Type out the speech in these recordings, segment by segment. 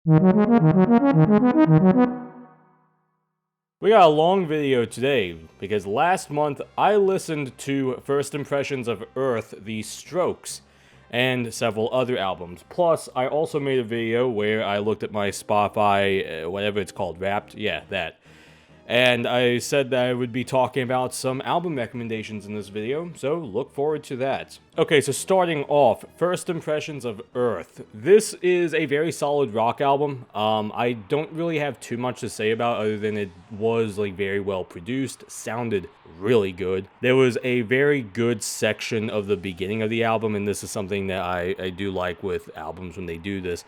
We got a long video today because last month I listened to First Impressions of Earth, The Strokes, and several other albums. Plus, I also made a video where I looked at my Spotify, whatever it's called, Wrapped, yeah, that. And I said that I would be talking about some album recommendations in this video, so look forward to that. Okay, so starting off, First Impressions of Earth. This is a very solid rock album. I don't really have too much to say about other than it was like very well produced, sounded really good. There was a very good section of the beginning of the album, and this is something that I do like with albums when they do this,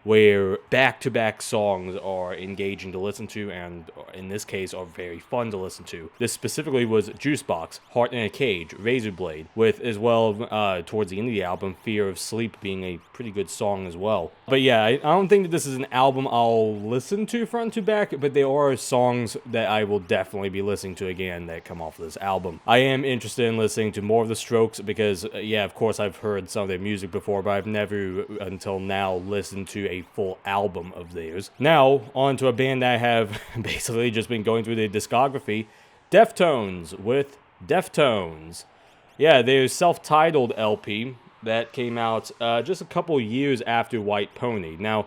where back-to-back songs are engaging to listen to, and in this case are very fun to listen to. This specifically was Juicebox, Heart in a Cage, Razorblade, with as well, towards the end of the album, Fear of Sleep being a pretty good song as well. But yeah, I don't think that this is an album I'll listen to front to back, but there are songs that I will definitely be listening to again that come off of this album. I am interested in listening to more of the Strokes because, yeah, of course I've heard some of their music before, but I've never, until now, listened to a full album of theirs. Now, on to a band that I have basically just been going through their discography, Deftones with Deftones. Yeah, their self-titled LP that came out just a couple years after White Pony. Now,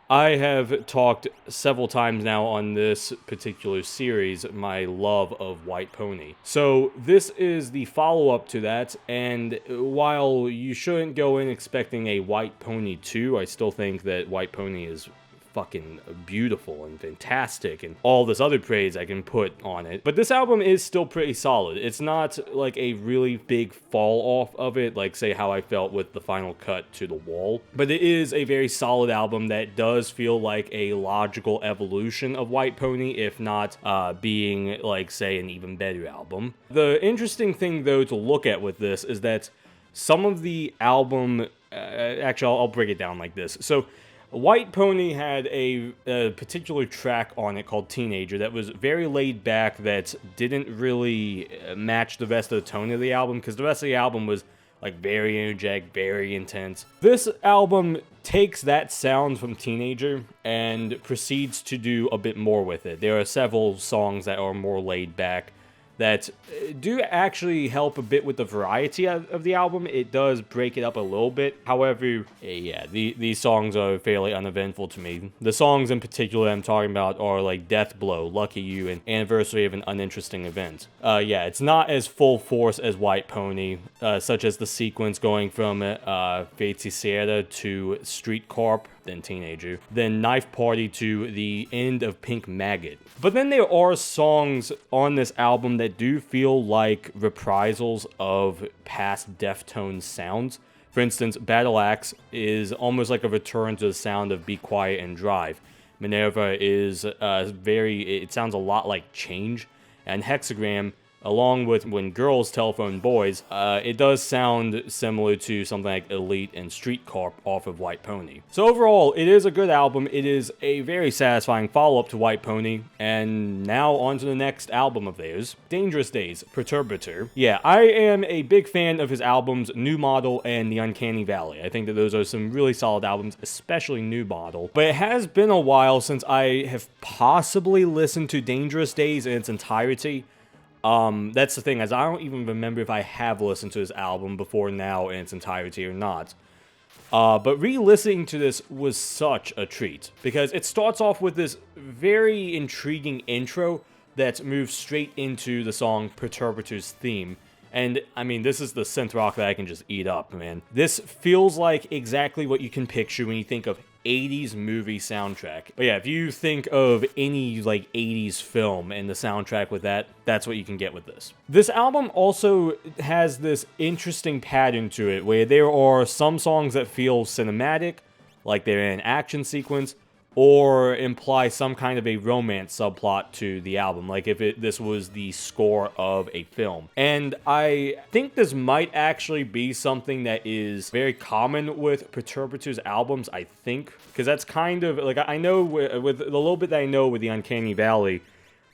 I have talked several times now on this particular series, my love of White Pony. So this is the follow-up to that, and while you shouldn't go in expecting a White Pony 2, I still think that White Pony is fucking beautiful and fantastic and all this other praise I can put on it. But this album is still pretty solid. It's not like a really big fall off of it, like say how I felt with the final cut to The Wall. But it is a very solid album that does feel like a logical evolution of White Pony, if not being like say an even better album. The interesting thing though to look at with this is that some of the album, actually I'll break it down like this. So White Pony had a particular track on it called Teenager that was very laid back, that didn't really match the rest of the tone of the album, because the rest of the album was like very energetic, very intense. This album takes that sound from Teenager and proceeds to do a bit more with it. There are several songs that are more laid back that do actually help a bit with the variety of the album. It does break it up a little bit. However, yeah, these songs are fairly uneventful to me. The songs in particular I'm talking about are like Death Blow, Lucky You, and Anniversary of an Uninteresting Event. Yeah, it's not as full force as White Pony, such as the sequence going from Feiticeira to Street Corp, then Teenager, then Knife Party to the end of Pink Maggot. But then there are songs on this album that do feel like reprisals of past Deftones sounds. For instance, Battle Axe is almost like a return to the sound of Be Quiet and Drive. Minerva is it sounds a lot like Change. And Hexagram, along with When Girls Telephone Boys, it does sound similar to something like Elite and Street Corp off of White Pony. So overall, it is a good album. It is a very satisfying follow-up to White Pony. And now on to the next album of theirs, Dangerous Days, Perturbator. Yeah, I am a big fan of his albums New Model and The Uncanny Valley. I think that those are some really solid albums, especially New Model. But it has been a while since I have possibly listened to Dangerous Days in its entirety. That's the thing, as I don't even remember if I have listened to this album before now in its entirety or not. But re-listening to this was such a treat, because it starts off with this very intriguing intro that moves straight into the song Perturbator's theme. And, I mean, this is the synth rock that I can just eat up, man. This feels like exactly what you can picture when you think of 80s movie soundtrack. But yeah, if you think of any, like, 80s film and the soundtrack with that, that's what you can get with this. This album also has this interesting pattern to it, where there are some songs that feel cinematic, like they're in an action sequence, or imply some kind of a romance subplot to the album, like if this was the score of a film. And I think this might actually be something that is very common with Perturbator's albums, I think, because that's kind of, like, I know with the little bit that I know with the Uncanny Valley,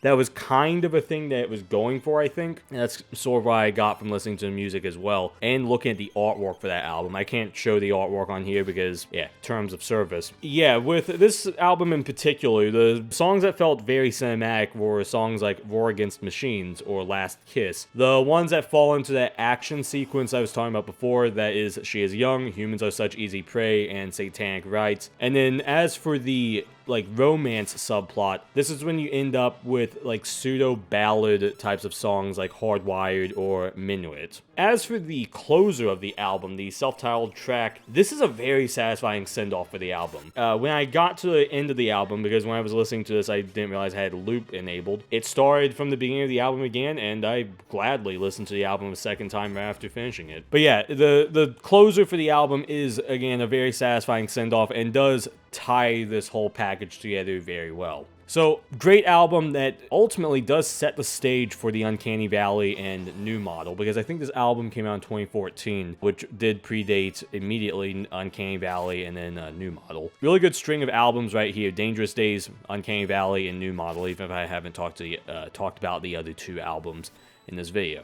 That was kind of a thing that it was going for, I think. And that's sort of what I got from listening to the music as well, and looking at the artwork for that album. I can't show the artwork on here because, yeah, terms of service. Yeah, with this album in particular, the songs that felt very cinematic were songs like Roar Against Machines or Last Kiss. The ones that fall into that action sequence I was talking about before, that is She Is Young, Humans Are Such Easy Prey, and Satanic Rites. And then as for the romance subplot, this is when you end up with pseudo ballad types of songs like Hardwired or Minuet. As for the closer of the album, the self-titled track, this is a very satisfying send-off for the album. When I got to the end of the album, because when I was listening to this I didn't realize I had loop enabled, it started from the beginning of the album again, and I gladly listened to the album a second time right after finishing it. But yeah, the closer for the album is, again, a very satisfying send-off and does tie this whole package together very well. So, great album that ultimately does set the stage for the Uncanny Valley and New Model, because I think this album came out in 2014, which did predate immediately Uncanny Valley and then New Model. Really good string of albums right here: Dangerous Days, Uncanny Valley, and New Model, even if I haven't talked about the other two albums in this video.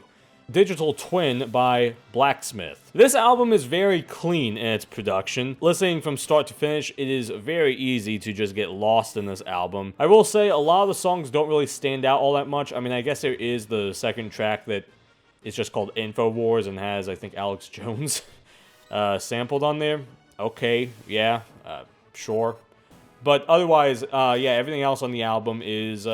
Digital Twin by blksmiith. This album is very clean in its production. Listening from start to finish, it is very easy to just get lost in this album. I will say a lot of the songs don't really stand out all that much. I mean, I guess there is the second track that is just called InfoWars and has, I think, Alex Jones sampled on there. Okay, yeah, sure. But otherwise, yeah, everything else on the album is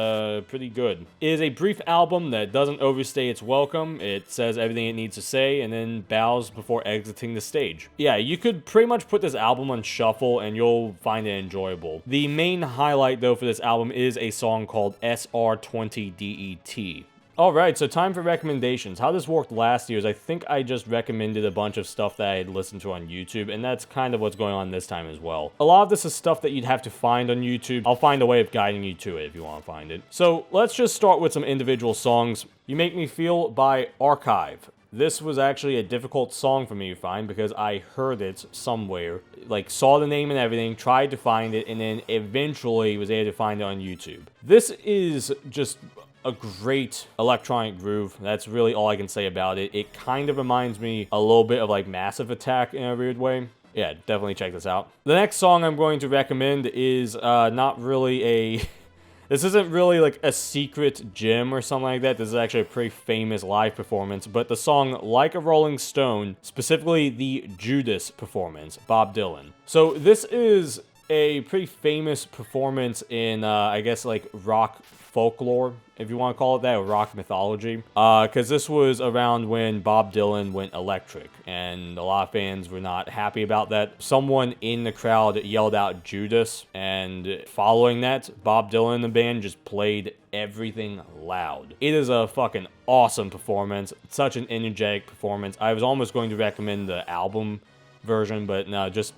pretty good. It is a brief album that doesn't overstay its welcome. It says everything it needs to say and then bows before exiting the stage. Yeah, you could pretty much put this album on shuffle and you'll find it enjoyable. The main highlight, though, for this album is a song called SR20DET. Alright, so time for recommendations. How this worked last year is I think I just recommended a bunch of stuff that I had listened to on YouTube, and that's kind of what's going on this time as well. A lot of this is stuff that you'd have to find on YouTube. I'll find a way of guiding you to it if you want to find it. So let's just start with some individual songs. You Make Me Feel by Archive. This was actually a difficult song for me to find because I heard it somewhere, saw the name and everything, tried to find it, and then eventually was able to find it on YouTube. This is just a great electronic groove. That's really all I can say about it. It kind of reminds me a little bit of Massive Attack in a weird way. Yeah, definitely check this out. The next song I'm going to recommend is not really a... This isn't really a secret gem or something like that. This is actually a pretty famous live performance, but the song Like a Rolling Stone, specifically the Judas performance, Bob Dylan. So this is a pretty famous performance in, I guess, rock folklore, if you want to call it that, or rock mythology, because this was around when Bob Dylan went electric, and a lot of fans were not happy about that. Someone in the crowd yelled out Judas, and following that, Bob Dylan and the band just played everything loud. It is a fucking awesome performance, such an energetic performance. I was almost going to recommend the album version, but no, just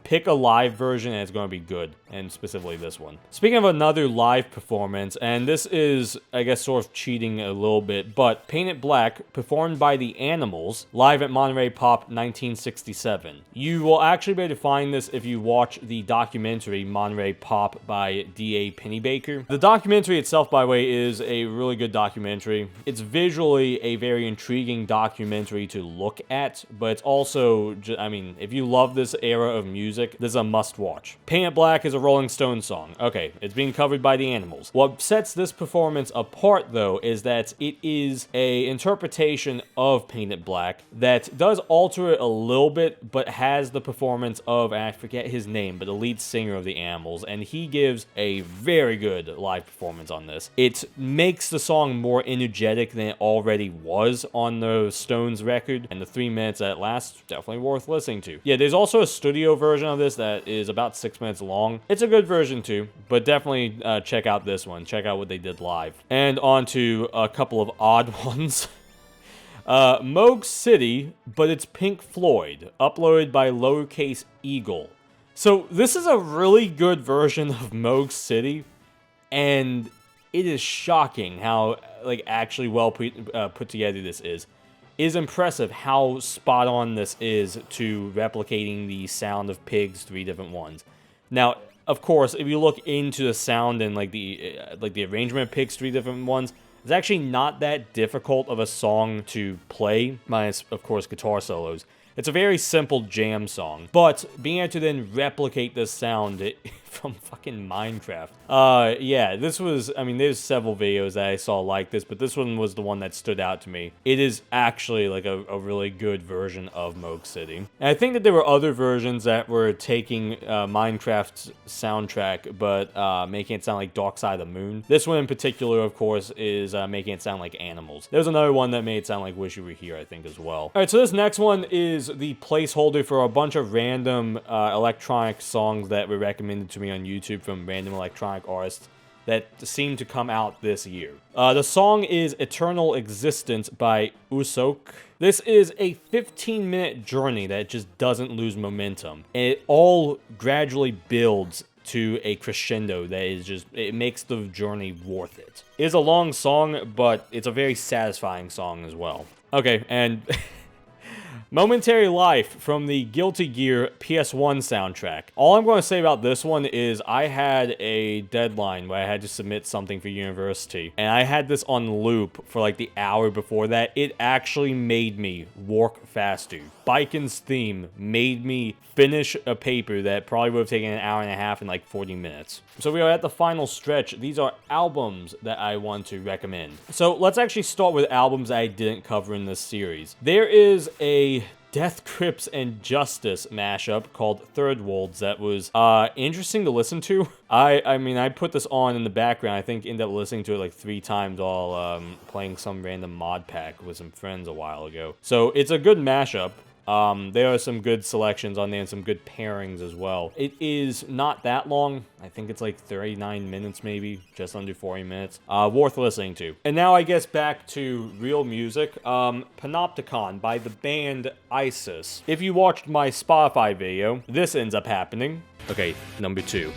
pick a live version and it's going to be good, and specifically this one. Speaking of another live performance, and this is, I guess, sort of cheating a little bit, but Painted Black, performed by the Animals, live at Monterey Pop 1967. You will actually be able to find this if you watch the documentary Monterey Pop by D.A. Pennebaker. The documentary itself, by the way, is a really good documentary. It's visually a very intriguing documentary to look at, but it's also, I mean, if you love this era of music, this is a must-watch. Painted Black is a Rolling Stones song. Okay, it's being covered by the Animals. What sets this performance apart, though, is that it is a interpretation of Painted Black that does alter it a little bit, but has the performance of, and I forget his name, but the lead singer of the Animals, and he gives a very good live performance on this. It makes the song more energetic than it already was on the Stones record, and the 3 minutes that it lasts, definitely worth listening to. Yeah, there's also a studio version of this that is about 6 minutes long. It's a good version too, but definitely check out this one. Check out what they did live. And on to a couple of odd ones. Moog City, but it's Pink Floyd, uploaded by lowercaseeagle. So this is a really good version of Moog City, and it is shocking how actually well put together this is. It is impressive how spot on this is to replicating the sound of Pig's 3 different ones. Now, of course, if you look into the sound and like the arrangement picks 3 different ones, it's actually not that difficult of a song to play, minus, of course, guitar solos. It's a very simple jam song, but being able to then replicate this sound from fucking Minecraft. Yeah, this was, I mean, there's several videos that I saw like this, but this one was the one that stood out to me. It is actually like a really good version of Moog City. And I think that there were other versions that were taking Minecraft's soundtrack, but making it sound like Dark Side of the Moon. This one in particular, of course, is making it sound like animals. There's another one that made it sound like Wish You Were Here, I think, as well. Alright, so this next one is the placeholder for a bunch of random electronic songs that were recommended to me on YouTube from random electronic artists that seem to come out this year. The song is Eternal Existence by usoqu. This is a 15-minute journey that just doesn't lose momentum, and it all gradually builds to a crescendo that is just, it makes the journey worth it. It is a long song, but it's a very satisfying song as well. Okay, and Momentary Life from the Guilty Gear PS1 soundtrack. All I'm going to say about this one is I had a deadline where I had to submit something for university, and I had this on loop for like the hour before that. It actually made me work faster. Biken's theme made me finish a paper that probably would have taken an hour and a half in like 40 minutes. So we are at the final stretch. These are albums that I want to recommend. So let's actually start with albums I didn't cover in this series. There is a Death Grips and Justice mashup called Third Worlds that was interesting to listen to. I mean, I put this on in the background. I think ended up listening to it like 3 times while playing some random mod pack with some friends a while ago. So it's a good mashup. There are some good selections on there and some good pairings as well. It is not that long. I think it's like 39 minutes maybe, just under 40 minutes. Worth listening to. And now I guess back to real music. Panopticon by the band ISIS. If you watched my Spotify video, this ends up happening. Okay, number 2.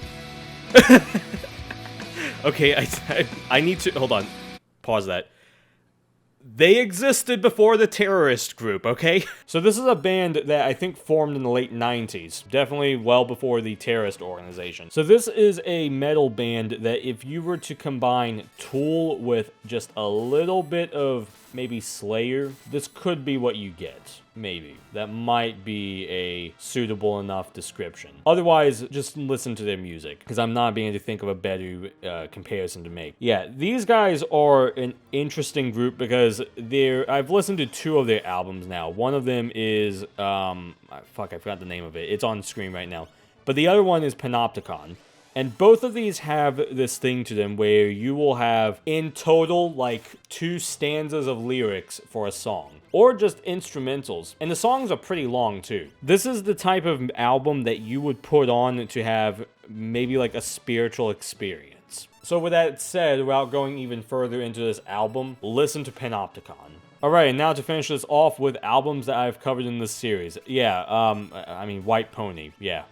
Okay, I need to, hold on, pause that. They existed before the terrorist group, okay? So this is a band that I think formed in the late 90s. Definitely well before the terrorist organization. So this is a metal band that if you were to combine Tool with just a little bit of maybe Slayer, this could be what you get. Maybe. That might be a suitable enough description. Otherwise, just listen to their music, because I'm not being able to think of a better comparison to make. Yeah, these guys are an interesting group because I've listened to 2 of their albums now. One of them is, I forgot the name of it. It's on screen right now. But the other one is Panopticon. And both of these have this thing to them where you will have, in total, like 2 stanzas of lyrics for a song. Or just instrumentals. And the songs are pretty long, too. This is the type of album that you would put on to have maybe like a spiritual experience. So with that said, without going even further into this album, listen to Panopticon. Alright, and now to finish this off with albums that I've covered in this series. Yeah, I mean, White Pony, yeah.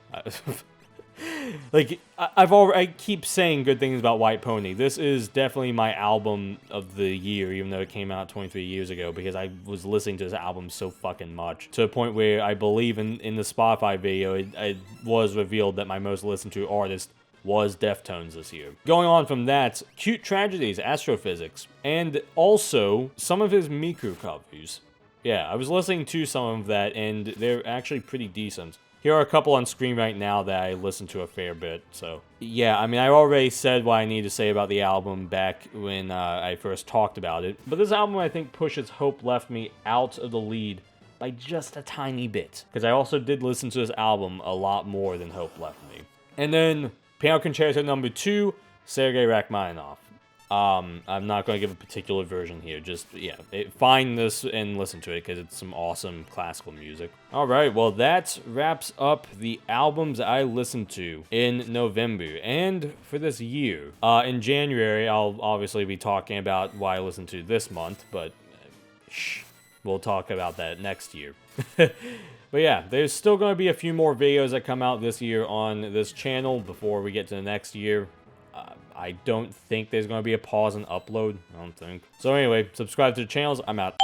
Like, I keep saying good things about White Pony. This is definitely my album of the year, even though it came out 23 years ago, because I was listening to this album so fucking much. To the point where I believe in the Spotify video, it was revealed that my most listened to artist was Deftones this year. Going on from that, Cute Tragedies, Astrophysics, and also some of his Miku covers. Yeah, I was listening to some of that, and they're actually pretty decent. Here are a couple on screen right now that I listen to a fair bit, so. Yeah, I mean, I already said what I need to say about the album back when I first talked about it. But this album, I think, pushes Hope Left Me out of the lead by just a tiny bit. Because I also did listen to this album a lot more than Hope Left Me. And then, Piano Concerto number 2, Sergei Rachmaninoff. I'm not going to give a particular version here, just, yeah, find this and listen to it, because it's some awesome classical music. Alright, well, that wraps up the albums I listened to in November, and for this year. In January, I'll obviously be talking about what I listened to this month, but, we'll talk about that next year. But yeah, there's still going to be a few more videos that come out this year on this channel before we get to the next year. I don't think there's going to be a pause in upload. I don't think. So anyway, subscribe to the channels. I'm out.